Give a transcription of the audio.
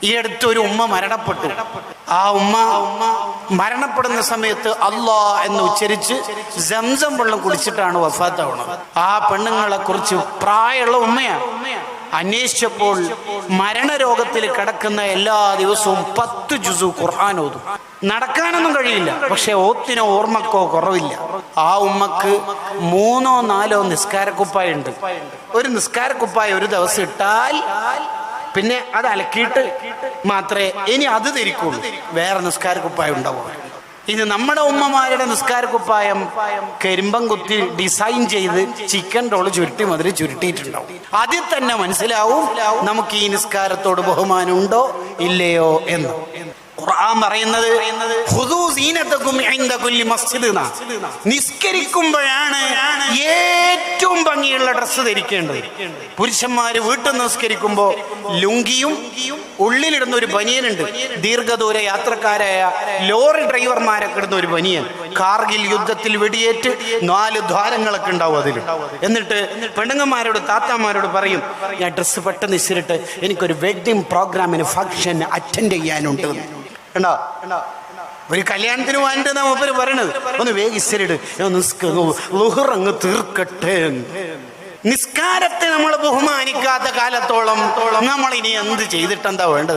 ഈ അടുത്തൊരു ഉമ്മ മരണപ്പെട്ടു. ആ ഉമ്മ മരണപ്പെടുന്ന സമയത്ത് അല്ലാ എന്ന് ഉച്ചരിച്ച് സംസം വെള്ളം കുടിച്ചിട്ടാണ് വഫാത്താവുന്നത്. ആ പെണ്ണുങ്ങളെ കുറിച്ച് പ്രായമുള്ള ഉമ്മയാണ്. അന്വേഷിച്ചപ്പോൾ മരണരോഗത്തിൽ കിടക്കുന്ന എല്ലാ ദിവസവും 10 ജുസു ഖുർആൻ ഓതും. നടക്കാനൊന്നും കഴിയില്ല, പക്ഷെ ഓത്തിനോ ഓർമ്മക്കോ കുറവില്ല. ആ ഉമ്മക്ക് 3 or 4 നിസ്കാരക്കുപ്പായ ഉണ്ട്. ഒരു നിസ്കാരക്കുപ്പായ ഒരു ദിവസം ഇട്ടാൽ പിന്നെ അത് അലക്കിയിട്ട് മാത്രമേ ഇനി അത് ധരിക്കുള്ളൂ. വേറെ നിസ്കാരക്കുപ്പായം ഉണ്ടാവും. ഇത് നമ്മുടെ ഉമ്മമാരുടെ നിസ്കാരക്കുപ്പായം കരിമ്പം കുത്തി ഡിസൈൻ ചെയ്ത് ചിക്കൻ റോള് ചുരുട്ടി മതിരി ചുരുട്ടിയിട്ടുണ്ടാവും. അതിൽ തന്നെ മനസ്സിലാവും നമുക്ക് ഈ നിസ്കാരത്തോട് ബഹുമാനമുണ്ടോ ഇല്ലയോ എന്ന്. ഖുർആൻ പറയുന്നത് ഖുദൂ സീനതകും ഇൻദ കുല്ലി മസ്ജിദ്. നിസ്കരിക്കുമ്പോഴാണ് ഏറ്റവും ഭംഗിയുള്ള ഡ്രസ്സ് ധരിക്കേണ്ടത്. പുരുഷന്മാര് വീട്ടിൽ നിസ്കരിക്കുമ്പോൾ ലുങ്കിയും ഉള്ളിലിടുന്ന ഒരു ബനിയനുണ്ട്. ദീർഘദൂര യാത്രക്കാരായ ലോറി ഡ്രൈവർമാരൊക്കെ ഇടുന്ന ഒരു ബനിയൻ. കാർഗിൽ യുദ്ധത്തിൽ വെടിയേറ്റ് 4 ദ്വാരങ്ങളൊക്കെ ഉണ്ടാവും അതിൽ. എന്നിട്ട് പെണ്ണുങ്ങന്മാരോട് താത്താമാരോട് പറയും, ഞാൻ ഡ്രസ്സ് പെട്ടെന്ന് ഇസിരിട്ട് എനിക്കൊരു വെഡിങ് പ്രോഗ്രാമിന് ഫംഗ്ഷൻ അറ്റൻഡ് ചെയ്യാനുണ്ട്. കണ്ടോ, ഒരു കല്യാണത്തിന് വേണ്ടി നമ്മ പറയണത് ഒന്ന് വേഗിച്ചിട്ട് അങ്ങ് തീർക്കട്ടെ. നിസ്കാരത്തെ നമ്മൾ ബഹുമാനിക്കാത്ത കാലത്തോളം നമ്മൾ ഇനി എന്ത് ചെയ്തിട്ടെന്താ വേണ്ടത്?